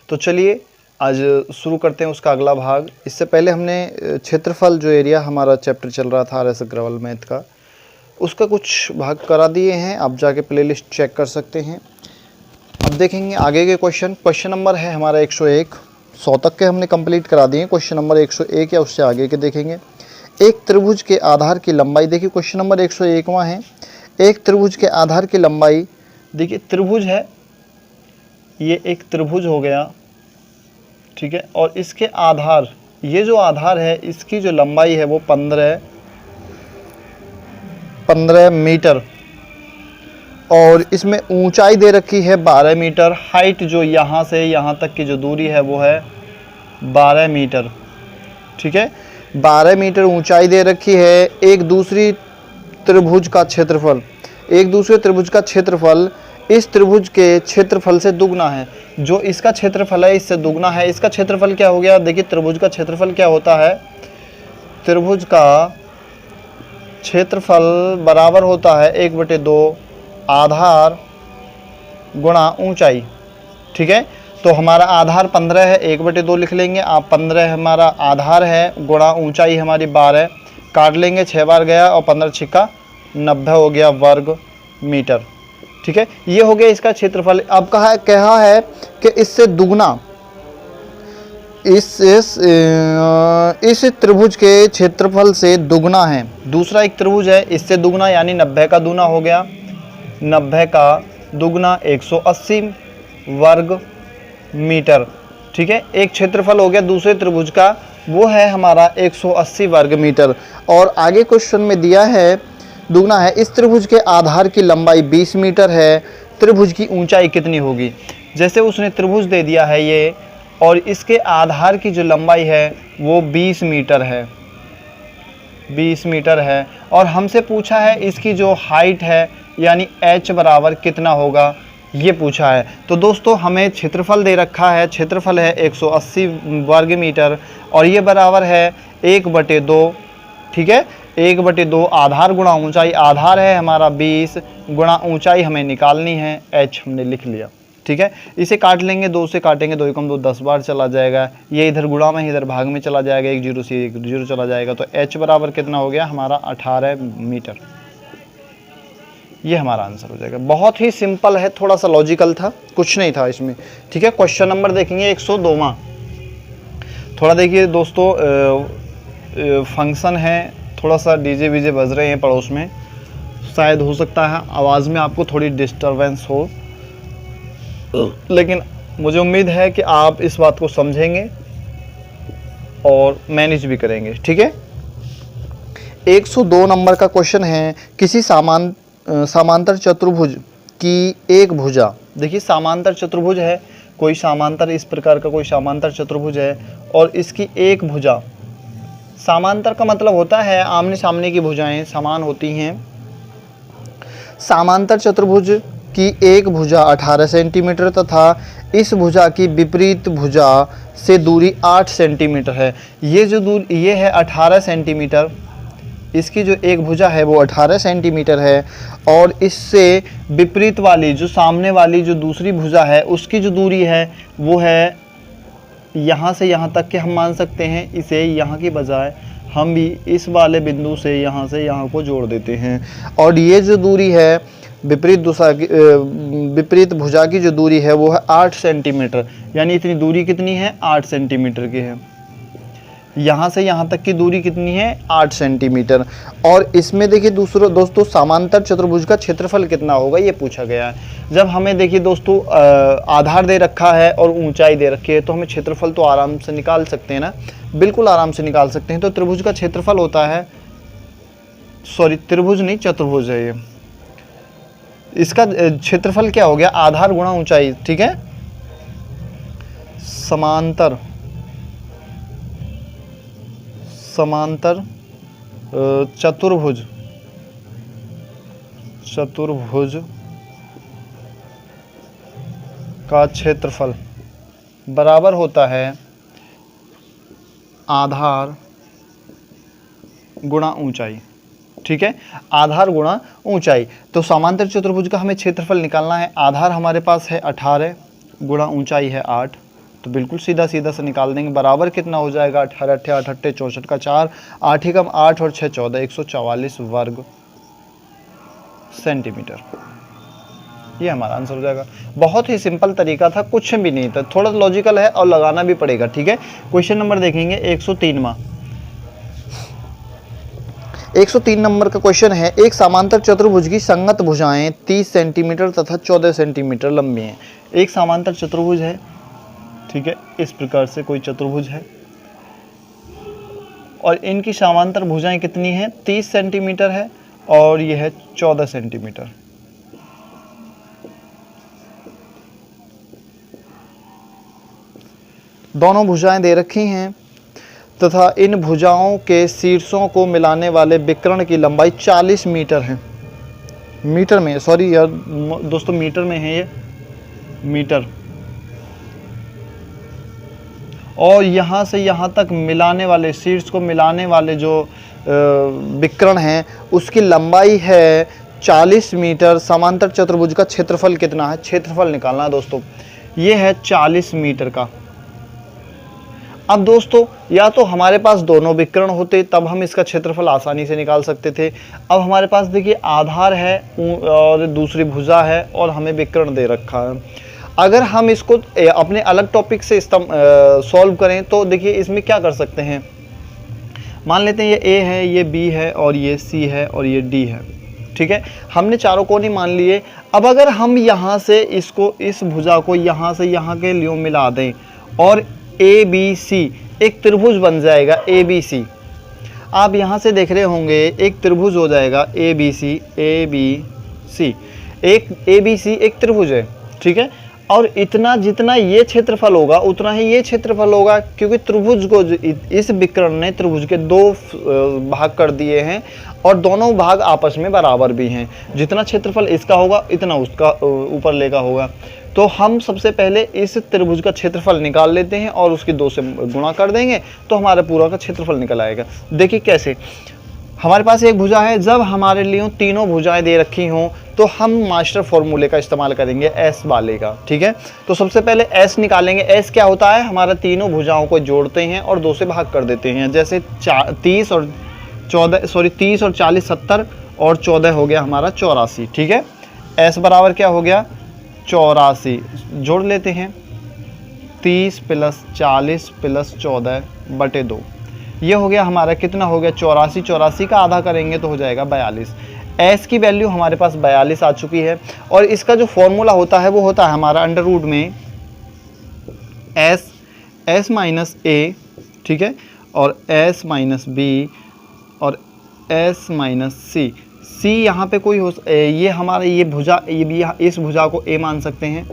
तो चलिए आज शुरू करते हैं उसका अगला भाग। इससे पहले हमने क्षेत्रफल जो एरिया हमारा चैप्टर चल रहा था RS अग्रवाल मैथ का, उसका कुछ भाग करा दिए हैं। आप जाके प्लेलिस्ट चेक कर सकते हैं। अब देखेंगे आगे के क्वेश्चन नंबर है हमारा 101। 100 तक के हमने कंप्लीट करा दिए। क्वेश्चन नंबर 101 या उससे आगे के देखेंगे। एक त्रिभुज के आधार की लंबाई, देखिए क्वेश्चन नंबर 101वां है। एक त्रिभुज के आधार की लंबाई, देखिए त्रिभुज है, ये एक त्रिभुज हो गया, ठीक है। और इसके आधार, ये जो आधार है इसकी जो लंबाई है वो 15 मीटर, और इसमें ऊंचाई दे रखी है 12 मीटर। हाइट जो यहाँ से यहाँ तक की जो दूरी है वो है 12 मीटर, ठीक है। 12 मीटर ऊंचाई दे रखी है। एक दूसरे त्रिभुज का क्षेत्रफल इस त्रिभुज के क्षेत्रफल से दुगना है। जो इसका क्षेत्रफल है इससे दुगना है। इसका क्षेत्रफल क्या हो गया, देखिए त्रिभुज का क्षेत्रफल क्या होता है, त्रिभुज का क्षेत्रफल बराबर होता है 1/2 आधार गुणा ऊंचाई, ठीक है। तो हमारा आधार 15 है, 1/2 लिख लेंगे आप। 15 हमारा आधार है, गुणा ऊंचाई हमारी 12, काट लेंगे 6 बार गया, और 15 छिक्का 90 हो गया वर्ग मीटर, ठीक है। ये हो गया इसका क्षेत्रफल। अब कहा है कि इससे दुगना, इस त्रिभुज के क्षेत्रफल से दुगना है। दूसरा एक त्रिभुज है, इससे दुगना यानी 90 का दूना हो गया। 90 का दुगना 180 वर्ग मीटर, ठीक है। एक क्षेत्रफल हो गया दूसरे त्रिभुज का, वो है हमारा 180 वर्ग मीटर। और आगे क्वेश्चन में दिया है दुगना है। इस त्रिभुज के आधार की लंबाई 20 मीटर है, त्रिभुज की ऊंचाई कितनी होगी। जैसे उसने त्रिभुज दे दिया है ये, और इसके आधार की जो लंबाई है वो 20 मीटर है, 20 मीटर है। और हमसे पूछा है इसकी जो हाइट है यानी h बराबर कितना होगा, ये पूछा है। तो दोस्तों हमें क्षेत्रफल दे रखा है, क्षेत्रफल है 180 वर्ग मीटर, और ये बराबर है 1/2, ठीक है। 1/2 आधार गुणा ऊंचाई। आधार है हमारा 20 गुणा ऊंचाई हमें निकालनी है, h हमने लिख लिया, ठीक है। इसे काट लेंगे, 2 से काटेंगे, 2 एकम 2 10 बार चला जाएगा। ये इधर गुणा में इधर भाग में चला जाएगा, 1 0 से 1 0 चला जाएगा। तो h बराबर कितना हो गया हमारा 18 मीटर। ये हमारा आंसर हो जाएगा। बहुत ही सिंपल है, थोड़ा सा लॉजिकल था, कुछ नहीं था इसमें, ठीक है। क्वेश्चन नंबर देखेंगे 102वां। थोड़ा देखिए दोस्तों, फंक्शन है, थोड़ा सा डीजे वीजे बज रहे हैं पड़ोस में, शायद हो सकता है आवाज़ में आपको थोड़ी डिस्टरबेंस हो, लेकिन मुझे उम्मीद है कि आप इस बात को समझेंगे और मैनेज भी करेंगे, ठीक है। 102 नंबर का क्वेश्चन है। किसी समांतर चतुर्भुज की एक भुजा, देखिए समांतर चतुर्भुज है, कोई समांतर इस प्रकार का कोई समांतर चतुर्भुज है, और इसकी एक भुजा, समांतर का मतलब होता है आमने सामने की भुजाएं समान होती हैं। समांतर चतुर्भुज की एक भुजा 18 सेंटीमीटर तथा इस भुजा की विपरीत भुजा से दूरी 8 सेंटीमीटर है। ये जो दूरी ये है 18 सेंटीमीटर, इसकी जो एक भुजा है वो 18 सेंटीमीटर है, और इससे विपरीत वाली जो सामने वाली जो दूसरी भुजा है उसकी जो दूरी है वो है यहाँ से यहाँ तक के हम मान सकते हैं। इसे यहाँ की बजाय हम भी इस वाले बिंदु से यहाँ को जोड़ देते हैं। और ये जो दूरी है विपरीत भुजा की जो दूरी है वो है 8 सेंटीमीटर, यानी इतनी दूरी कितनी है 8 सेंटीमीटर की है। यहाँ से यहाँ तक की दूरी कितनी है 8 सेंटीमीटर। और इसमें देखिए दोस्तों समांतर चतुर्भुज का क्षेत्रफल कितना होगा ये पूछा गया है। जब हमें देखिए दोस्तों आधार दे रखा है और ऊंचाई दे रखी है, तो हमें क्षेत्रफल तो आराम से निकाल सकते हैं ना, बिल्कुल आराम से निकाल सकते हैं। तो त्रिभुज का क्षेत्रफल होता है, सॉरी त्रिभुज नहीं चतुर्भुज है ये, इसका क्षेत्रफल क्या हो गया आधार गुणा ऊंचाई, ठीक है। समांतर चतुर्भुज का क्षेत्रफल बराबर होता है आधार गुणा ऊंचाई, ठीक है, आधार गुणा ऊंचाई। तो समांतर चतुर्भुज का हमें क्षेत्रफल निकालना है। आधार हमारे पास है 18 गुणा ऊंचाई है 8, तो बिल्कुल सीधा सीधा से निकाल देंगे। बराबर कितना हो जाएगा, 18 8 8 64 का 4, 8 एकम 8 और 6 14, 144 वर्ग सेंटीमीटर। ये हमारा आंसर हो जाएगा। बहुत ही सिंपल तरीका था, कुछ भी नहीं था, थोड़ा लॉजिकल है और लगाना भी पड़ेगा। ठीक है, क्वेश्चन नंबर देखेंगे 103वां। 103 नंबर का क्वेश्चन है, एक समांतर चतुर्भुज की संगत भुजाएं 30 सेंटीमीटर तथा 14 सेंटीमीटर लंबी हैं। एक समांतर चतुर्भुज है, ठीक है, इस प्रकार से कोई चतुर्भुज है और इनकी समांतर भुजाएं कितनी हैं, 30 सेंटीमीटर है और यह है 14 सेंटीमीटर। दोनों भुजाएं दे रखी हैं तथा इन भुजाओं के शीर्षों को मिलाने वाले विकर्ण की लंबाई 40 मीटर है। मीटर में, सॉरी यार दोस्तों, मीटर में है ये, मीटर। और यहाँ से यहाँ तक मिलाने वाले, शीर्ष को मिलाने वाले जो विकर्ण हैं उसकी लंबाई है 40 मीटर। समांतर चतुर्भुज का क्षेत्रफल कितना है, क्षेत्रफल निकालना है दोस्तों। ये है 40 मीटर का। अब दोस्तों या तो हमारे पास दोनों विकर्ण होते तब हम इसका क्षेत्रफल आसानी से निकाल सकते थे। अब हमारे पास देखिए आधार है और दूसरी भुजा है और हमें विकर्ण दे रखा है। अगर हम इसको अपने अलग टॉपिक से सॉल्व करें तो देखिए इसमें क्या कर सकते हैं। मान लेते हैं ये ए है, ये बी है और ये सी है और ये डी है। ठीक है, हमने चारों कोण ही मान लिए। अब अगर हम यहाँ से इसको, इस भुजा को यहाँ से यहाँ के लिए मिला दें और ए बी सी एक त्रिभुज बन जाएगा। ए बी सी आप यहाँ से देख रहे होंगे, एक त्रिभुज हो जाएगा A B C. A B C एक ए बी सी एक त्रिभुज है, ठीक है। और इतना जितना ये क्षेत्रफल होगा उतना ही ये क्षेत्रफल होगा, क्योंकि त्रिभुज को इस विकर्ण ने त्रिभुज के दो भाग कर दिए हैं और दोनों भाग आपस में बराबर भी हैं। जितना क्षेत्रफल इसका होगा इतना उसका ऊपर लेगा होगा। तो हम सबसे पहले इस त्रिभुज का क्षेत्रफल निकाल लेते हैं और उसकी 2 से गुणा कर देंगे तो हमारा पूरा का क्षेत्रफल निकल आएगा। देखिए कैसे, हमारे पास एक भुजा है, जब हमारे लिए तीनों भुजाएं दे रखी हों तो हम मास्टर फॉर्मूले का इस्तेमाल करेंगे, एस वाले का। ठीक है, तो सबसे पहले एस निकालेंगे। एस क्या होता है, हमारा तीनों भुजाओं को जोड़ते हैं और 2 से भाग कर देते हैं। जैसे 30 और 40 70 और 14 हो गया हमारा 84। ठीक है, एस बराबर क्या हो गया, 84। जोड़ लेते हैं, 30 + 40 + 14 बटे 2। ये हो गया हमारा, कितना हो गया 84। 84 का आधा करेंगे तो हो जाएगा 42। एस की वैल्यू हमारे पास 42 आ चुकी है। और इसका जो फॉर्मूला होता है वो होता है हमारा अंडर रूट में एस माइनस ए, ठीक है, और एस माइनस बी और एस माइनस सी। सी यहाँ पे कोई हो, ये हमारा ये भुजा, ये भी, इस भुजा को ए मान सकते हैं।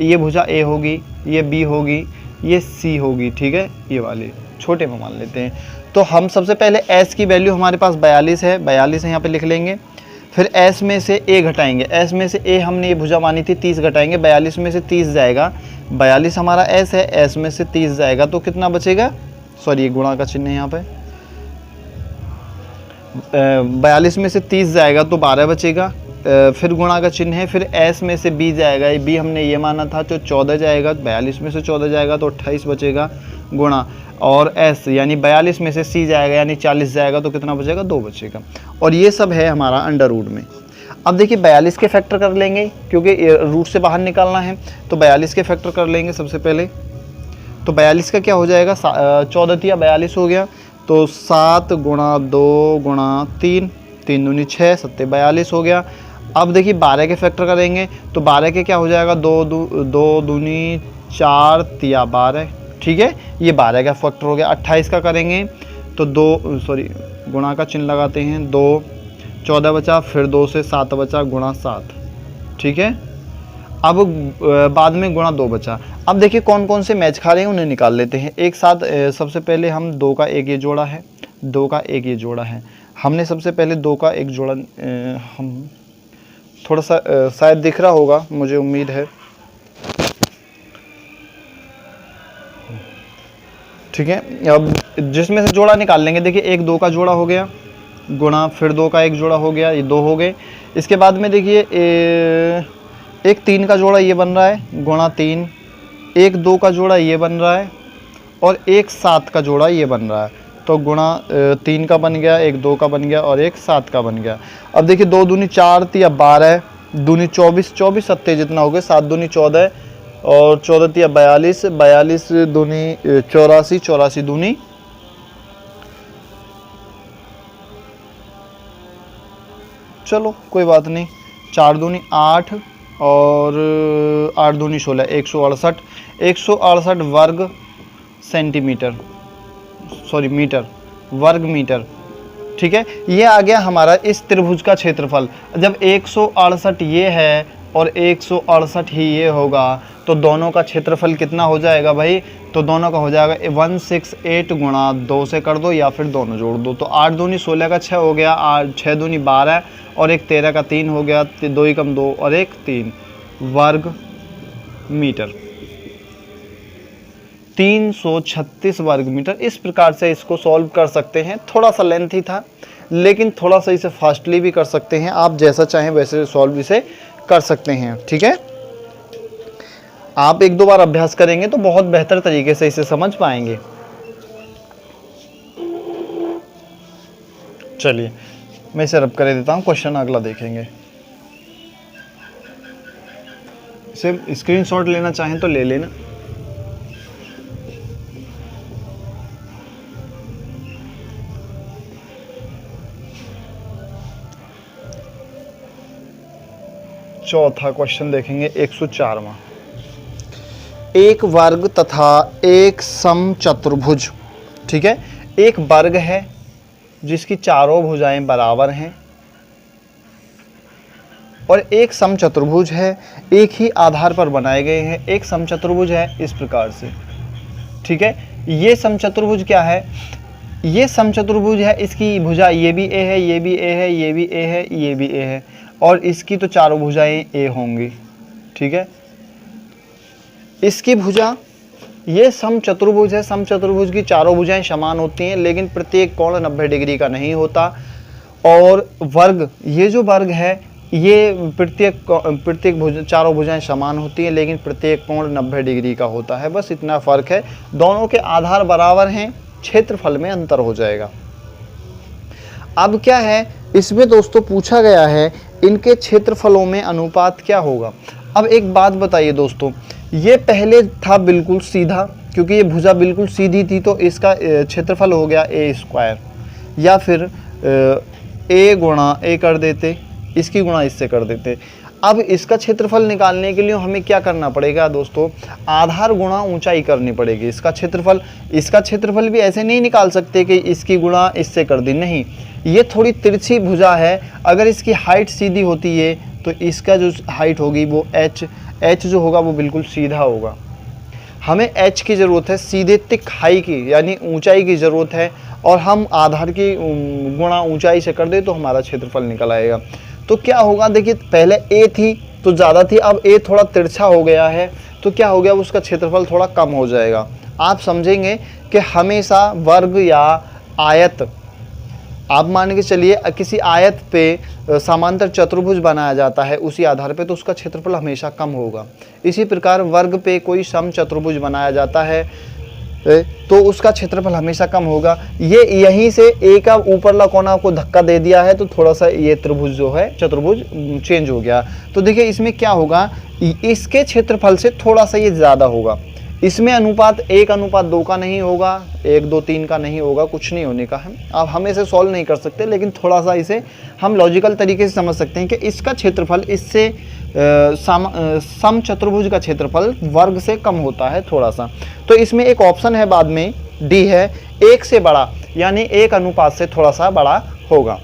ये भुजा ए होगी, ये बी होगी, ये सी होगी। ठीक है, ये वाली छोटे में मान लेते हैं। तो हम सबसे पहले एस की वैल्यू हमारे पास 42 है, 42 यहाँ पे लिख लेंगे। फिर एस में से ए घटाएंगे, एस में से ए हमने ये भुजा मानी थी 30 घटाएंगे, 42 में से 30 जाएगा, 42 हमारा एस है, एस में से 30 जाएगा तो कितना बचेगा, सॉरी ये गुणा का चिन्ह है यहाँ पे, 42 में से 30 जाएगा तो 12 बचेगा। फिर गुणा का चिन्ह है, फिर एस में से बी जाएगा, बी हमने ये माना था तो 14 जाएगा, 42 में से 14 जाएगा तो 28 बचेगा गुणा, और एस यानी 42 में से सी जाएगा यानी 40 जाएगा तो कितना बचेगा, 2 बचेगा। और ये सब है हमारा अंडर रूट में। अब देखिए 42 के फैक्टर कर लेंगे क्योंकि रूट से बाहर निकालना है, तो 42 के फैक्टर कर लेंगे सबसे पहले। तो 42 का क्या हो जाएगा, 14 या 42 हो गया, तो 7 गुणा 2 गुणा 3, 3 दूनी 6, 7 42 हो गया। अब देखिए 12 के फैक्टर करेंगे तो 12 के क्या हो जाएगा, 2 दूनी 4 तिया 12। ठीक है, ये 12 का फैक्टर हो गया। 28 का करेंगे तो गुणा का चिन्ह लगाते हैं, 2 14 बचा, फिर 2 से 7 बचा, गुणा 7। ठीक है, अब बाद में गुणा 2 बचा। अब देखिए कौन कौन से मैच खा रहे हैं उन्हें निकाल लेते हैं एक साथ। सबसे पहले हम 2 का एक ये जोड़ा है, 2 का एक ये जोड़ा है। हमने सबसे पहले 2 का एक जोड़ा, हम थोड़ा सा शायद दिख रहा होगा, मुझे उम्मीद है। ठीक है, अब जिसमें से जोड़ा निकाल लेंगे। देखिए 1 2 का जोड़ा हो गया, गुणा, फिर 2 का एक जोड़ा हो गया, ये 2 हो गए। इसके बाद में देखिए एक 3 का जोड़ा ये बन रहा है, गुणा 3, एक 2 का जोड़ा ये बन रहा है और एक 7 का जोड़ा ये बन रहा है, तो गुणा 3 का बन गया, एक 2 का बन गया और एक 7 का बन गया। अब देखिए 2 दूनी 4 तिया 12, दूनी 24, 24 सत्ते जितना हो गया, 7 दूनी 14 और 14 तिया 42, 42 दूनी 84, 84 दूनी 4 दूनी 8 और 8 दूनी 16, 168, 168 वर्ग सेंटीमीटर, सॉरी मीटर, वर्ग मीटर। ठीक है, ये आ गया हमारा इस त्रिभुज का क्षेत्रफल। जब 168 ये है और 168 ही ये होगा तो दोनों का क्षेत्रफल कितना हो जाएगा भाई? तो दोनों का हो जाएगा 168 गुणा 2 से कर दो या फिर दोनों जोड़ दो, तो 8 दूनी 16 का 6 हो गया, 6 दूनी 12 और एक 13 का 3 हो गया, 2 ही कम 2 और एक 3 वर्ग मीटर, 336 वर्ग मीटर। इस प्रकार से इसको सॉल्व कर सकते हैं। थोड़ा सा लेंथी था लेकिन थोड़ा सा इसे फास्टली भी कर सकते हैं, आप जैसा चाहें वैसे सॉल्व इसे कर सकते हैं। ठीक है, आप 1-2 बार अभ्यास करेंगे तो बहुत बेहतर तरीके से इसे समझ पाएंगे। चलिए मैं इसे रब कर देता हूँ, क्वेश्चन अगला देखेंगे। इसे स्क्रीनशॉट लेना चाहें तो ले लेना। चौथा क्वेश्चन देखेंगे 104वां। एक वर्ग तथा एक समचतुर्भुज। ठीक है, एक वर्ग है जिसकी चारों भुजाएं बराबर हैं और एक समचतुर्भुज है, एक ही आधार पर बनाए गए हैं। एक समचतुर्भुज है इस प्रकार से। ठीक है, ये समचतुर्भुज क्या है? ये समचतुर्भुज है, इसकी भुजा ये भी ए है, ये भी ए है, ये भी ए है, ये भी ए है और इसकी तो चारों भुजाएं ए होंगी। ठीक है, इसकी भुजा, ये समचतुर्भुज है, समचतुर्भुज की चारों भुजाएं समान होती हैं लेकिन प्रत्येक कोण 90 डिग्री का नहीं होता। और वर्ग, ये जो वर्ग है ये प्रत्येक चारों भुजाएं समान होती हैं लेकिन प्रत्येक कोण 90 डिग्री का होता है। बस इतना फ़र्क है, दोनों के आधार बराबर हैं, क्षेत्रफल में अंतर हो जाएगा। अब क्या है इसमें दोस्तों पूछा गया है इनके क्षेत्रफलों में अनुपात क्या होगा। अब एक बात बताइए दोस्तों, ये पहले था बिल्कुल सीधा, क्योंकि ये भुजा बिल्कुल सीधी थी तो इसका क्षेत्रफल हो गया ए स्क्वायर, या फिर ए गुणा ए कर देते, इसकी गुणा इससे कर देते। अब इसका क्षेत्रफल निकालने के लिए हमें क्या करना पड़ेगा दोस्तों? आधार गुणा ऊंचाई करनी पड़ेगी। इसका क्षेत्रफल भी ऐसे नहीं निकाल सकते कि इसकी गुणा इससे कर दी, नहीं, ये थोड़ी तिरछी भुजा है। अगर इसकी हाइट सीधी होती है तो इसका जो हाइट होगी वो एच जो होगा वो बिल्कुल सीधा होगा। हमें एच की ज़रूरत है, सीधे तिक हाई की यानी ऊंचाई की ज़रूरत है, और हम आधार की गुणा ऊंचाई से कर दे तो हमारा क्षेत्रफल निकल आएगा। तो क्या होगा, देखिए पहले ए थी तो ज़्यादा थी, अब ए थोड़ा तिरछा हो गया है तो क्या हो गया, उसका क्षेत्रफल थोड़ा कम हो जाएगा। आप समझेंगे कि हमेशा वर्ग या आयत, आप मान के चलिए किसी आयत पे समांतर चतुर्भुज बनाया जाता है उसी आधार पे, तो उसका क्षेत्रफल हमेशा कम होगा। इसी प्रकार वर्ग पे कोई समचतुर्भुज बनाया जाता है तो उसका क्षेत्रफल हमेशा कम होगा। ये यहीं से ए का ऊपरला कोना को धक्का दे दिया है तो थोड़ा सा ये त्रिभुज जो है चतुर्भुज चेंज हो गया। तो देखिए इसमें क्या होगा, इसके क्षेत्रफल से थोड़ा सा ये ज़्यादा होगा। इसमें अनुपात 1:2 का नहीं होगा, 1-2-3 का नहीं होगा, कुछ नहीं होने का है। अब हम इसे सॉल्व नहीं कर सकते लेकिन थोड़ा सा इसे हम लॉजिकल तरीके से समझ सकते हैं कि इसका क्षेत्रफल इससे समचतुर्भुज का क्षेत्रफल वर्ग से कम होता है थोड़ा सा। तो इसमें एक ऑप्शन है बाद में, डी है, 1 से बड़ा यानी 1 अनुपात से थोड़ा सा बड़ा होगा।